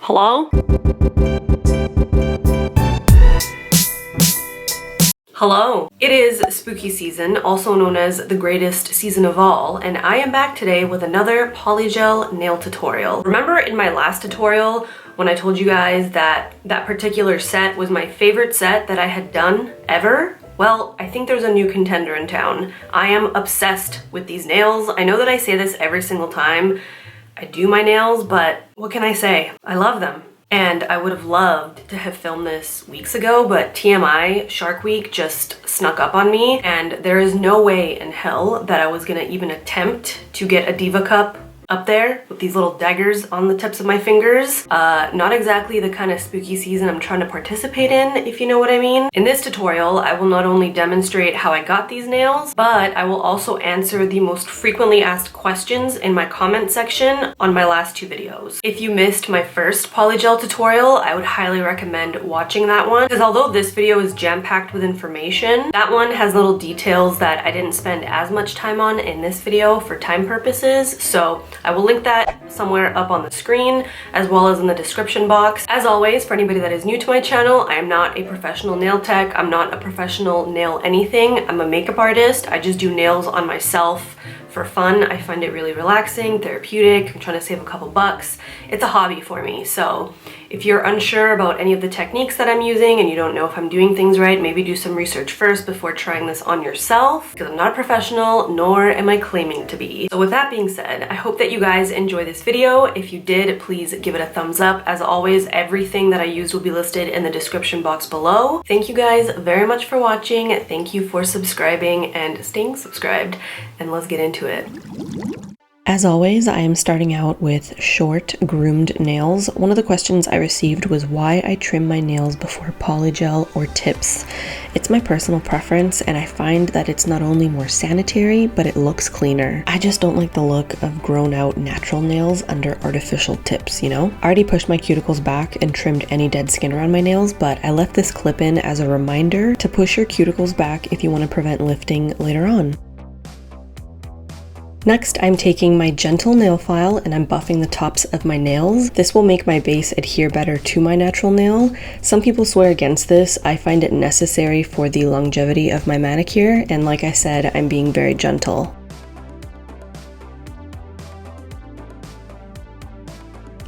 Hello? Hello! It is spooky season, also known as the greatest season of all, and I am back today with another polygel nail tutorial. Remember in my last tutorial when I told you guys that that particular set was my favorite set that I had done ever? Well, I think there's a new contender in town. I am obsessed with these nails. I know that I say this every single time I do my nails, but what can I say? I love them. And I would have loved to have filmed this weeks ago, but TMI, Shark Week just snuck up on me, and there is no way in hell that I was gonna even attempt to get a Diva cup up there with these little daggers on the tips of my fingers. Not exactly the kind of spooky season I'm trying to participate in, if you know what I mean. In this tutorial, I will not only demonstrate how I got these nails, but I will also answer the most frequently asked questions in my comment section on my last two videos. If you missed my first polygel tutorial, I would highly recommend watching that one, because although this video is jam-packed with information, that one has little details that I didn't spend as much time on in this video for time purposes, so I will link that somewhere up on the screen as well as in the description box. As always, for anybody that is new to my channel, I am not a professional nail tech. I'm not a professional nail anything. I'm a makeup artist. I just do nails on myself for fun. I find it really relaxing, therapeutic. I'm trying to save a couple bucks. It's a hobby for me. So if you're unsure about any of the techniques that I'm using and you don't know if I'm doing things right, maybe do some research first before trying this on yourself, because I'm not a professional, nor am I claiming to be. So with that being said, I hope that you guys enjoy this video. If you did, please give it a thumbs up. As always, everything that I used will be listed in the description box below. Thank you guys very much for watching. Thank you for subscribing and staying subscribed, and let's get into it. As always, I am starting out with short, groomed nails. One of the questions I received was why I trim my nails before polygel or tips. It's my personal preference, and I find that it's not only more sanitary, but it looks cleaner. I just don't like the look of grown out natural nails under artificial tips, you know? I already pushed my cuticles back and trimmed any dead skin around my nails, but I left this clip in as a reminder to push your cuticles back if you want to prevent lifting later on. Next, I'm taking my gentle nail file and I'm buffing the tops of my nails. This will make my base adhere better to my natural nail. Some people swear against this. I find it necessary for the longevity of my manicure, and like I said, I'm being very gentle.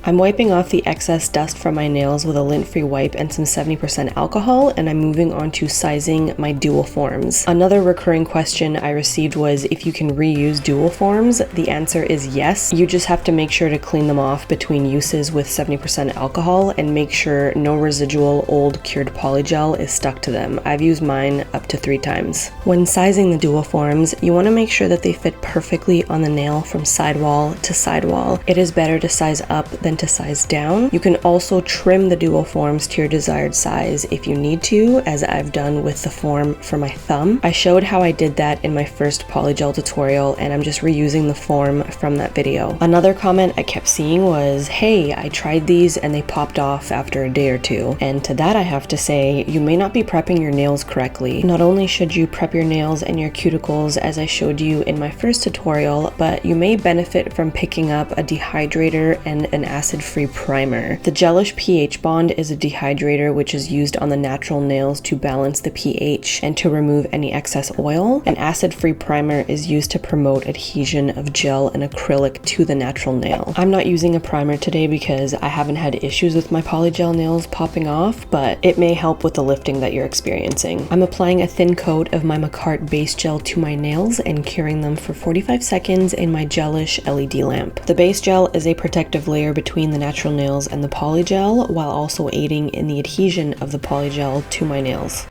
I'm wiping off the excess dust from my nails with a lint-free wipe and some 70% alcohol, and I'm moving on to sizing my dual forms. Another recurring question I received was if you can reuse dual forms. The answer is yes. You just have to make sure to clean them off between uses with 70% alcohol and make sure no residual old cured polygel is stuck to them. I've used mine up to 3 times. When sizing the dual forms, you want to make sure that they fit perfectly on the nail from sidewall to sidewall. It is better to size up than to size down. You can also trim the dual forms to your desired size if you need to, as I've done with the form for my thumb. I showed how I did that in my first polygel tutorial, and I'm just reusing the form from that video. Another comment I kept seeing was, hey, I tried these and they popped off after a day or two. And to that I have to say, you may not be prepping your nails correctly. Not only should you prep your nails and your cuticles as I showed you in my first tutorial, but you may benefit from picking up a dehydrator and an acid-free primer. The Gelish pH bond is a dehydrator which is used on the natural nails to balance the pH and to remove any excess oil. An acid-free primer is used to promote adhesion of gel and acrylic to the natural nail. I'm not using a primer today because I haven't had issues with my polygel nails popping off, but it may help with the lifting that you're experiencing. I'm applying a thin coat of my Macart base gel to my nails and curing them for 45 seconds in my Gelish LED lamp. The base gel is a protective layer between the natural nails and the polygel, while also aiding in the adhesion of the polygel to my nails.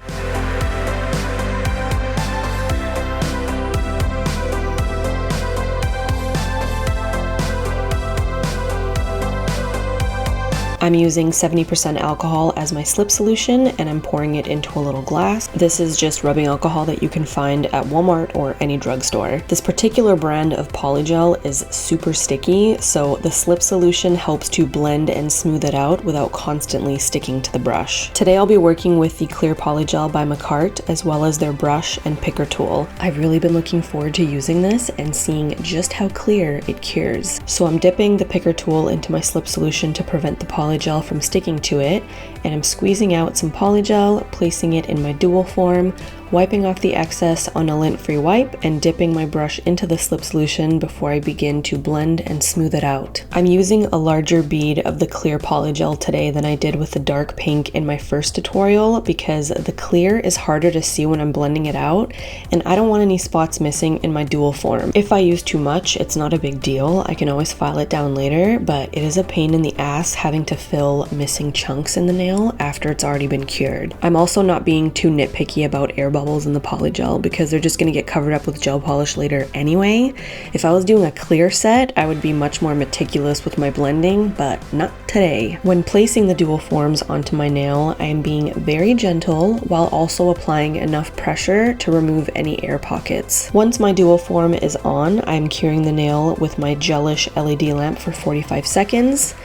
I'm using 70% alcohol as my slip solution, and I'm pouring it into a little glass. This is just rubbing alcohol that you can find at Walmart or any drugstore. This particular brand of polygel is super sticky, so the slip solution helps to blend and smooth it out without constantly sticking to the brush. Today I'll be working with the clear polygel by Macart, as well as their brush and picker tool. I've really been looking forward to using this and seeing just how clear it cures. So I'm dipping the picker tool into my slip solution to prevent the polygel polygel from sticking to it, and I'm squeezing out some polygel, placing it in my dual form, wiping off the excess on a lint-free wipe, and dipping my brush into the slip solution before I begin to blend and smooth it out. I'm using a larger bead of the clear polygel today than I did with the dark pink in my first tutorial because the clear is harder to see when I'm blending it out, and I don't want any spots missing in my dual form. If I use too much, it's not a big deal. I can always file it down later, but it is a pain in the ass having to fill missing chunks in the nail after it's already been cured. I'm also not being too nitpicky about air bubbles in the polygel because they're just going to get covered up with gel polish later anyway. If I was doing a clear set, I would be much more meticulous with my blending, but not today. When placing the dual forms onto my nail, I am being very gentle while also applying enough pressure to remove any air pockets. Once my dual form is on, I'm curing the nail with my Gelish LED lamp for 45 seconds.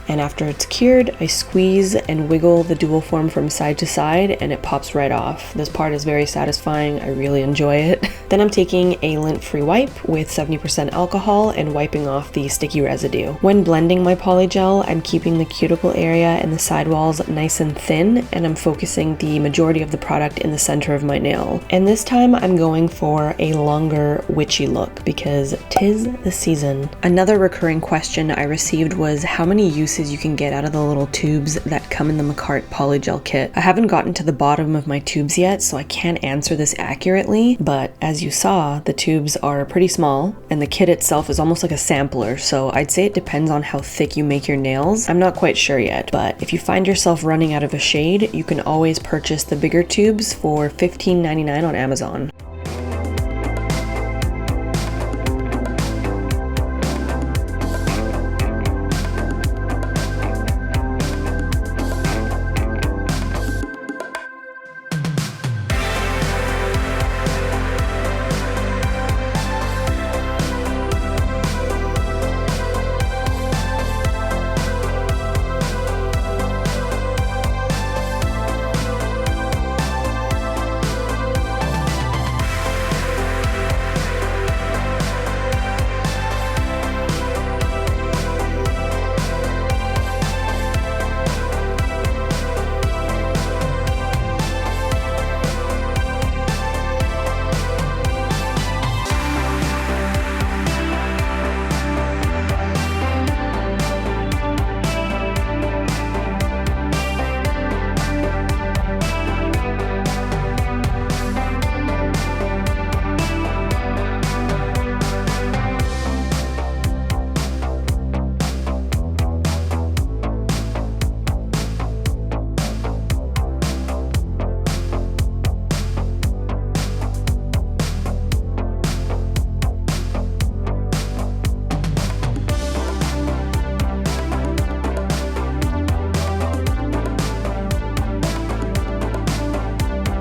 And after it's cured, I squeeze and wiggle the dual form from side to side and it pops right off. This part is very satisfying. I really enjoy it. Then I'm taking a lint-free wipe with 70% alcohol and wiping off the sticky residue. When blending my polygel, I'm keeping the cuticle area and the sidewalls nice and thin, and I'm focusing the majority of the product in the center of my nail. And this time I'm going for a longer witchy look because 'tis the season. Another recurring question I received was how many uses you can get out of the little tubes that come in the McCart polygel kit. I haven't gotten to the bottom of my tubes yet, so I can't answer this accurately, but as you saw, the tubes are pretty small and the kit itself is almost like a sampler, so I'd say it depends on how thick you make your nails. I'm not quite sure yet, but if you find yourself running out of a shade, you can always purchase the bigger tubes for $15.99 on Amazon.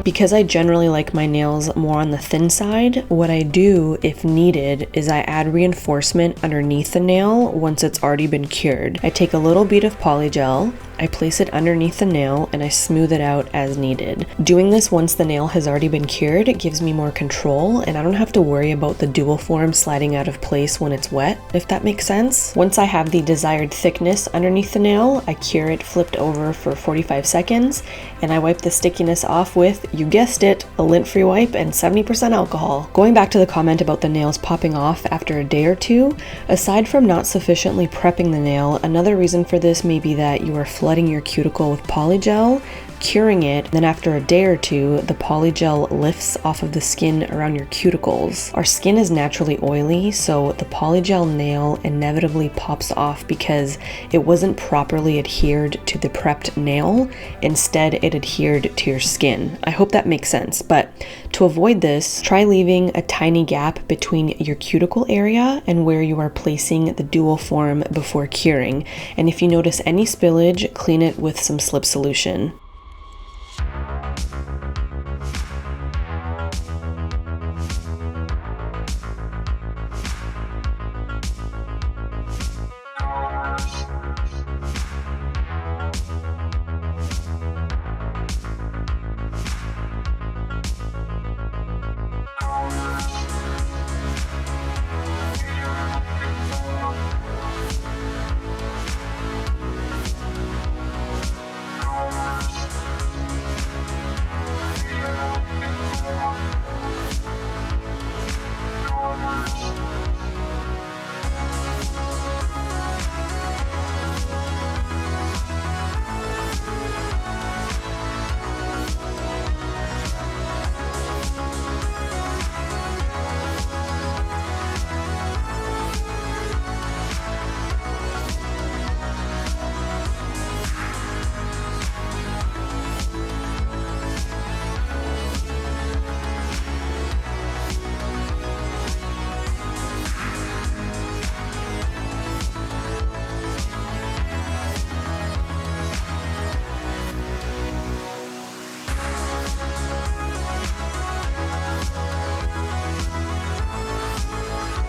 Because I generally like my nails more on the thin side, what I do, if needed, is I add reinforcement underneath the nail once it's already been cured. I take a little bead of polygel, I place it underneath the nail, and I smooth it out as needed. Doing this once the nail has already been cured, it gives me more control, and I don't have to worry about the dual form sliding out of place when it's wet, if that makes sense. Once I have the desired thickness underneath the nail, I cure it flipped over for 45 seconds, and I wipe the stickiness off with, you guessed it, a lint-free wipe and 70% alcohol. Going back to the comment about the nails popping off after a day or two, aside from not sufficiently prepping the nail, another reason for this may be that you are flooding your cuticle with polygel, curing it, then after a day or two, the polygel lifts off of the skin around your cuticles. Our skin is naturally oily, so the polygel nail inevitably pops off because it wasn't properly adhered to the prepped nail. Instead, it adhered to your skin. I hope that makes sense, but to avoid this, try leaving a tiny gap between your cuticle area and where you are placing the dual form before curing. And if you notice any spillage, clean it with some slip solution.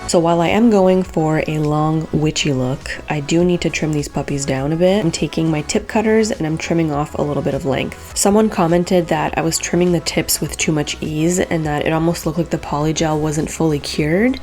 So while I am going for a long witchy look, I do need to trim these puppies down a bit. I'm taking my tip cutters and I'm trimming off a little bit of length. Someone commented that I was trimming the tips with too much ease and that it almost looked like the polygel wasn't fully cured.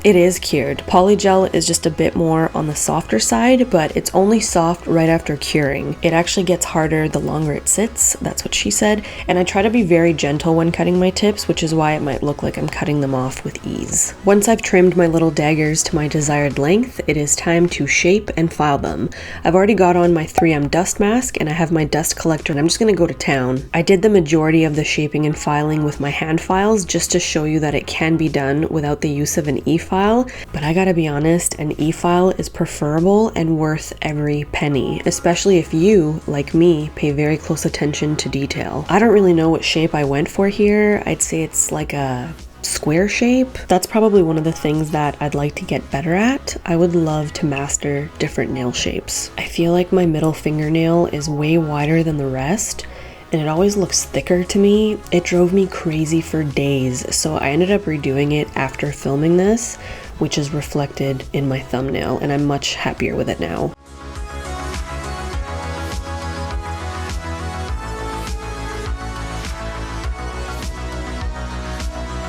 It is cured. Polygel is just a bit more on the softer side, but it's only soft right after curing. It actually gets harder the longer it sits, that's what she said, and I try to be very gentle when cutting my tips, which is why it might look like I'm cutting them off with ease. Once I've trimmed my little daggers to my desired length, it is time to shape and file them. I've already got on my 3M dust mask and I have my dust collector and I'm just gonna go to town. I did the majority of the shaping and filing with my hand files just to show you that it can be done without the use of an e-file, but I gotta be honest, an e-file is preferable and worth every penny, especially if you, like me, pay very close attention to detail. I don't really know what shape I went for here. I'd say it's like a square shape. That's probably one of the things that I'd like to get better at. I would love to master different nail shapes. I feel like my middle fingernail is way wider than the rest, and it always looks thicker to me. It drove me crazy for days, so I ended up redoing it after filming this, which is reflected in my thumbnail, and I'm much happier with it now.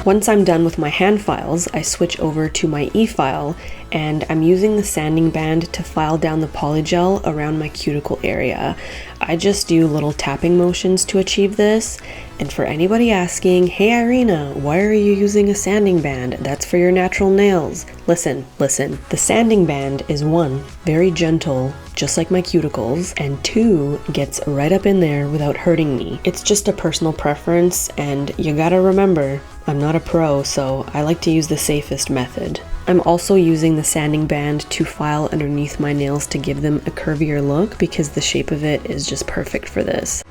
Once I'm done with my hand files, I switch over to my e-file, and I'm using the sanding band to file down the polygel around my cuticle area. I just do little tapping motions to achieve this, and for anybody asking, hey Irina, why are you using a sanding band? That's for your natural nails. Listen. The sanding band is 1, very gentle, just like my cuticles, and 2, gets right up in there without hurting me. It's just a personal preference, and you gotta remember, I'm not a pro, so I like to use the safest method. I'm also using the sanding band to file underneath my nails to give them a curvier look because the shape of it is just perfect for this.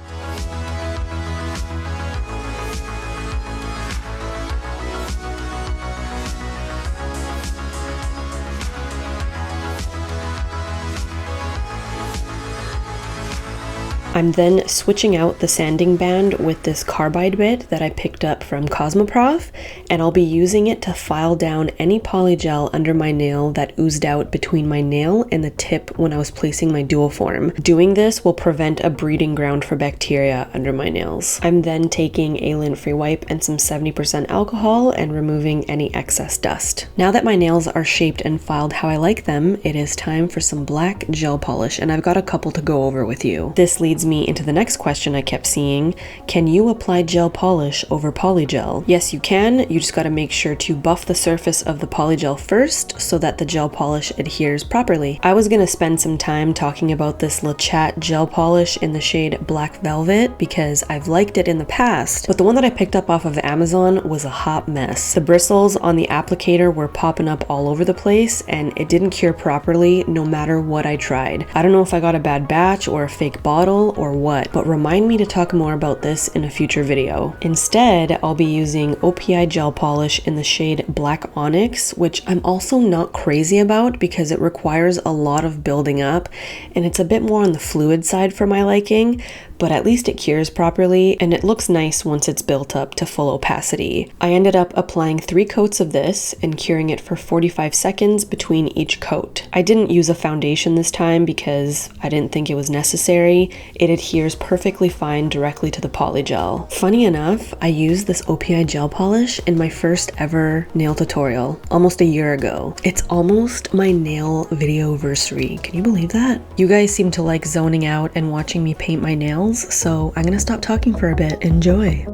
I'm then switching out the sanding band with this carbide bit that I picked up from Cosmoprof, and I'll be using it to file down any polygel under my nail that oozed out between my nail and the tip when I was placing my dual form. Doing this will prevent a breeding ground for bacteria under my nails. I'm then taking a lint-free wipe and some 70% alcohol and removing any excess dust. Now that my nails are shaped and filed how I like them, it is time for some black gel polish, and I've got a couple to go over with you. This leads me into the next question I kept seeing. Can you apply gel polish over polygel? Yes, you can. You just got to make sure to buff the surface of the polygel first so that the gel polish adheres properly. I was going to spend some time talking about this Le Chat gel polish in the shade Black Velvet because I've liked it in the past, but the one that I picked up off of Amazon was a hot mess. The bristles on the applicator were popping up all over the place and it didn't cure properly no matter what I tried. I don't know if I got a bad batch or a fake bottle or what, but remind me to talk more about this in a future video. Instead, I'll be using OPI gel polish in the shade Black Onyx, which I'm also not crazy about because it requires a lot of building up and it's a bit more on the fluid side for my liking, but at least it cures properly and it looks nice once it's built up to full opacity. I ended up applying 3 coats of this and curing it for 45 seconds between each coat. I didn't use a foundation this time because I didn't think it was necessary. It adheres perfectly fine directly to the polygel. Funny enough, I used this OPI gel polish in my first ever nail tutorial almost a year ago. It's almost my nail videoversary. Can you believe that? You guys seem to like zoning out and watching me paint my nails, so I'm gonna stop talking for a bit. Enjoy.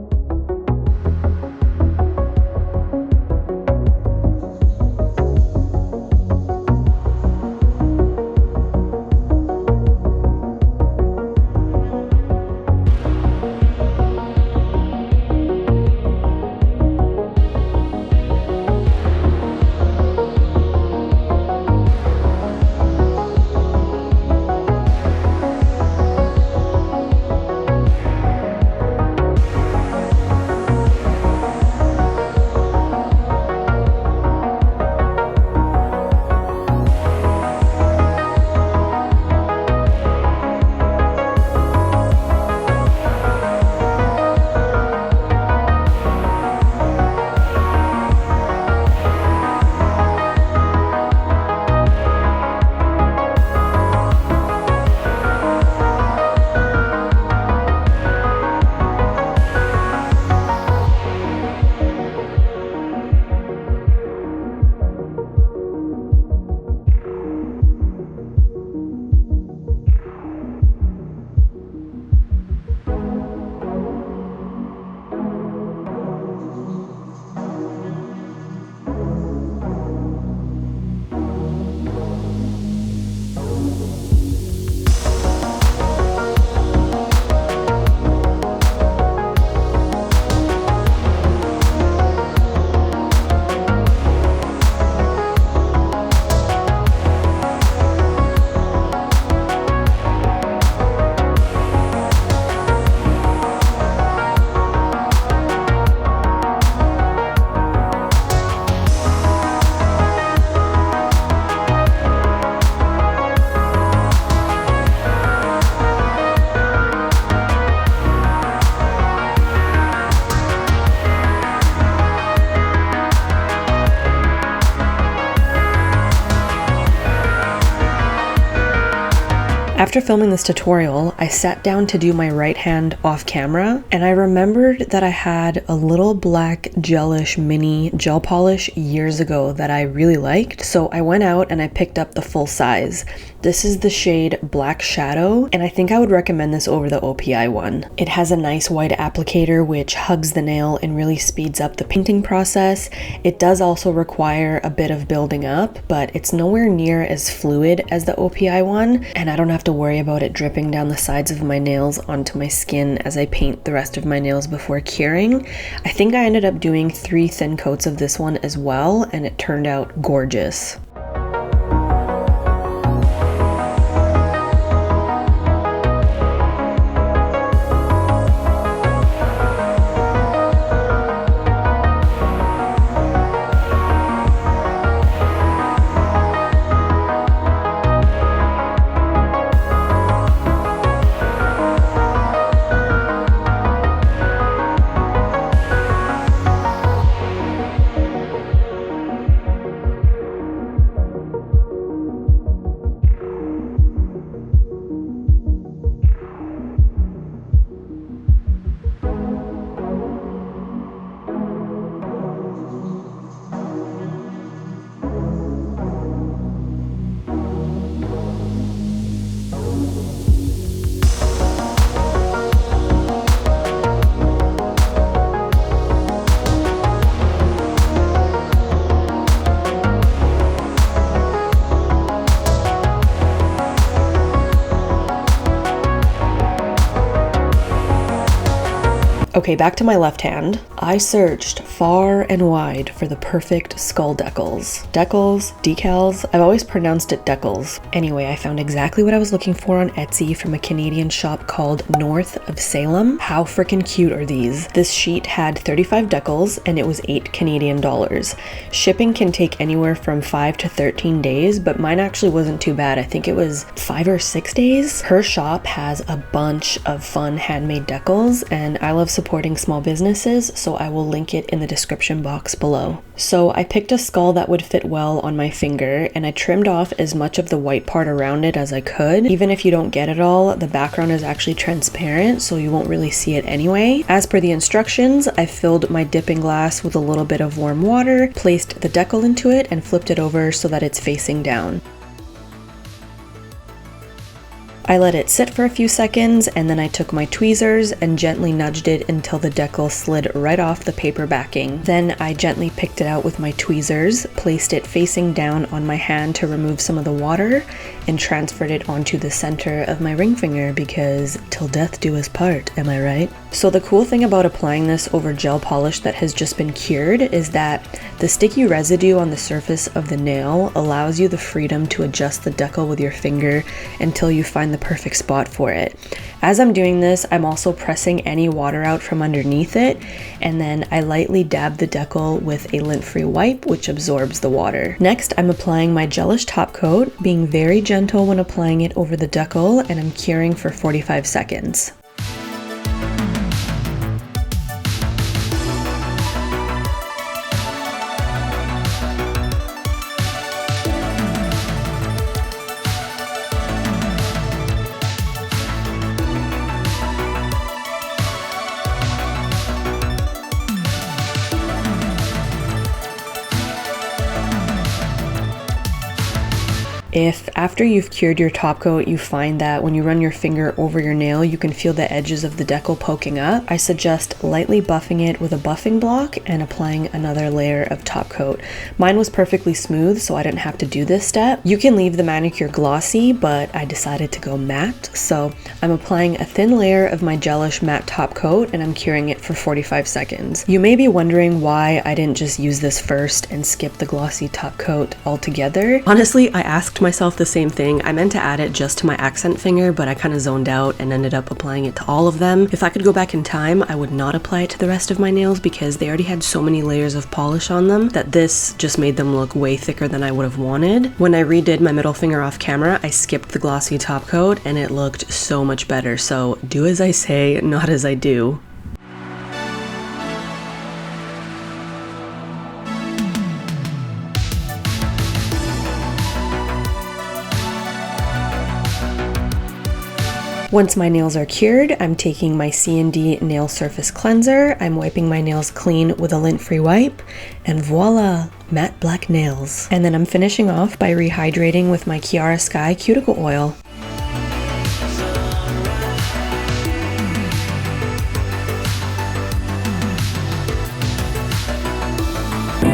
After filming this tutorial, I sat down to do my right hand off camera, and I remembered that I had a little black Gelish mini gel polish years ago that I really liked, so I went out and I picked up the full size. This is the shade Black Shadow, and I think I would recommend this over the OPI one. It has a nice white applicator which hugs the nail and really speeds up the painting process. It does also require a bit of building up, but it's nowhere near as fluid as the OPI one, and I don't have to worry about it dripping down the sides of my nails onto my skin as I paint the rest of my nails before curing. I think I ended up doing 3 thin coats of this one as well, and it turned out gorgeous. Okay, back to my left hand. I searched far and wide for the perfect skull decals. Decals, I've always pronounced it Decals. Anyway, I found exactly what I was looking for on Etsy from a Canadian shop called North of Salem. How freaking cute are these? This sheet had 35 decals and it was $8 Canadian. Shipping can take anywhere from 5 to 13 days, but mine actually wasn't too bad. I think it was 5 or 6 days. Her shop has a bunch of fun handmade decals, and I love supporting small businesses, so I will link it in the description box below. So I picked a skull that would fit well on my finger, and I trimmed off as much of the white part around it as I could. Even if you don't get it all, the background is actually transparent, so you won't really see it anyway. As per the instructions, I filled my dipping glass with a little bit of warm water, placed the decal into it, and flipped it over so that it's facing down. I let it sit for a few seconds, and then I took my tweezers and gently nudged it until the decal slid right off the paper backing. Then I gently picked it out with my tweezers, placed it facing down on my hand to remove some of the water, and transferred it onto the center of my ring finger because till death do us part, am I right? So the cool thing about applying this over gel polish that has just been cured is that the sticky residue on the surface of the nail allows you the freedom to adjust the decal with your finger until you find the perfect spot for it. As I'm doing this, I'm also pressing any water out from underneath it, and then I lightly dab the decal with a lint-free wipe, which absorbs the water. Next, I'm applying my Gelish top coat, being very gentle when applying it over the decal, and I'm curing for 45 seconds. If after you've cured your top coat, you find that when you run your finger over your nail, you can feel the edges of the decal poking up, I suggest lightly buffing it with a buffing block and applying another layer of top coat. Mine was perfectly smooth, so I didn't have to do this step. You can leave the manicure glossy, but I decided to go matte, so I'm applying a thin layer of my Gelish matte top coat and I'm curing it for 45 seconds. You may be wondering why I didn't just use this first and skip the glossy top coat altogether. Honestly, I asked myself the same thing. I meant to add it just to my accent finger, but I kind of zoned out and ended up applying it to all of them. If I could go back in time, I would not apply it to the rest of my nails because they already had so many layers of polish on them that this just made them look way thicker than I would have wanted. When I redid my middle finger off camera, I skipped the glossy top coat and it looked so much better. So do as I say, not as I do. Once my nails are cured, I'm taking my CND nail surface cleanser, I'm wiping my nails clean with a lint-free wipe, and voila, matte black nails. And then I'm finishing off by rehydrating with my Kiara Sky cuticle oil.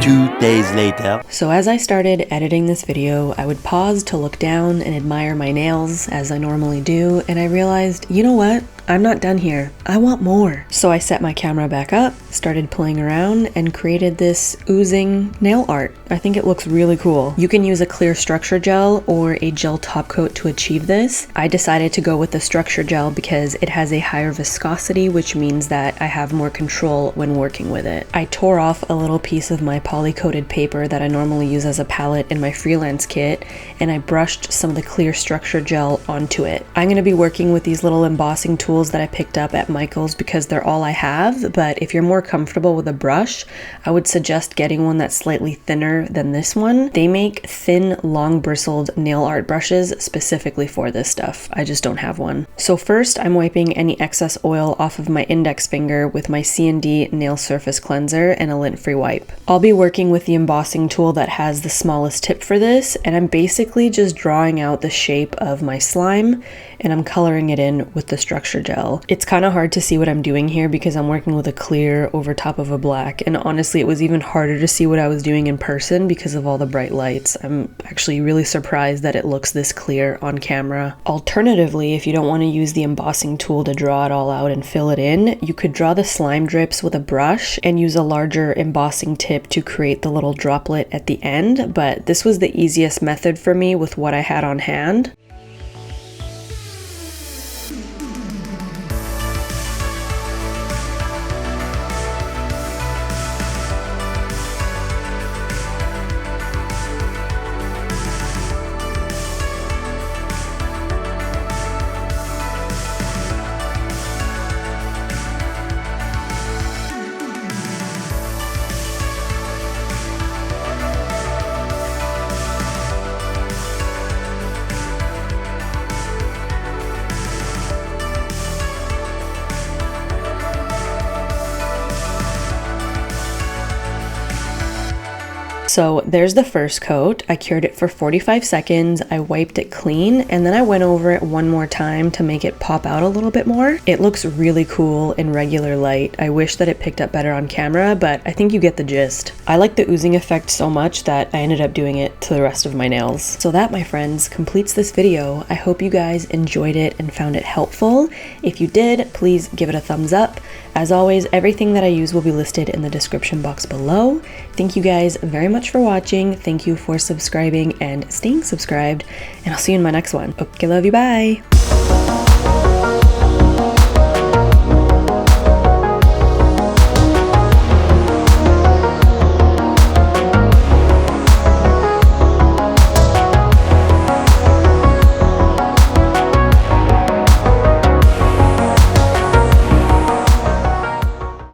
2 days later. So as I started editing this video, I would pause to look down and admire my nails as I normally do, and I realized, you know what? I'm not done here. I want more. So I set my camera back up, started playing around, and created this oozing nail art. I think it looks really cool. You can use a clear structure gel or a gel top coat to achieve this. I decided to go with the structure gel because it has a higher viscosity, which means that I have more control when working with it. I tore off a little piece of my poly-coated paper that I normally use as a palette in my freelance kit, and I brushed some of the clear structure gel onto it. I'm gonna be working with these little embossing tools that I picked up at Michael's because they're all I have, but if you're more comfortable with a brush, I would suggest getting one that's slightly thinner than this one. They make thin, long bristled nail art brushes specifically for this stuff. I just don't have one. So first, I'm wiping any excess oil off of my index finger with my CND nail surface cleanser and a lint-free wipe. I'll be working with the embossing tool that has the smallest tip for this, and I'm basically just drawing out the shape of my slime, and I'm coloring it in with the structure gel. It's kind of hard to see what I'm doing here because I'm working with a clear over top of a black, and honestly it was even harder to see what I was doing in person because of all the bright lights. I'm actually really surprised that it looks this clear on camera. Alternatively, if you don't want to use the embossing tool to draw it all out and fill it in, you could draw the slime drips with a brush and use a larger embossing tip to create the little droplet at the end, but this was the easiest method for me with what I had on hand. So there's the first coat. I cured it for 45 seconds, I wiped it clean, and then I went over it one more time to make it pop out a little bit more. It looks really cool in regular light. I wish that it picked up better on camera, but I think you get the gist. I like the oozing effect so much that I ended up doing it to the rest of my nails. So that, my friends, completes this video. I hope you guys enjoyed it and found it helpful. If you did, please give it a thumbs up. As always, everything that I use will be listed in the description box below. Thank you guys very much for watching. Thank you for subscribing and staying subscribed, and I'll see you in my next one. Okay, love you, bye.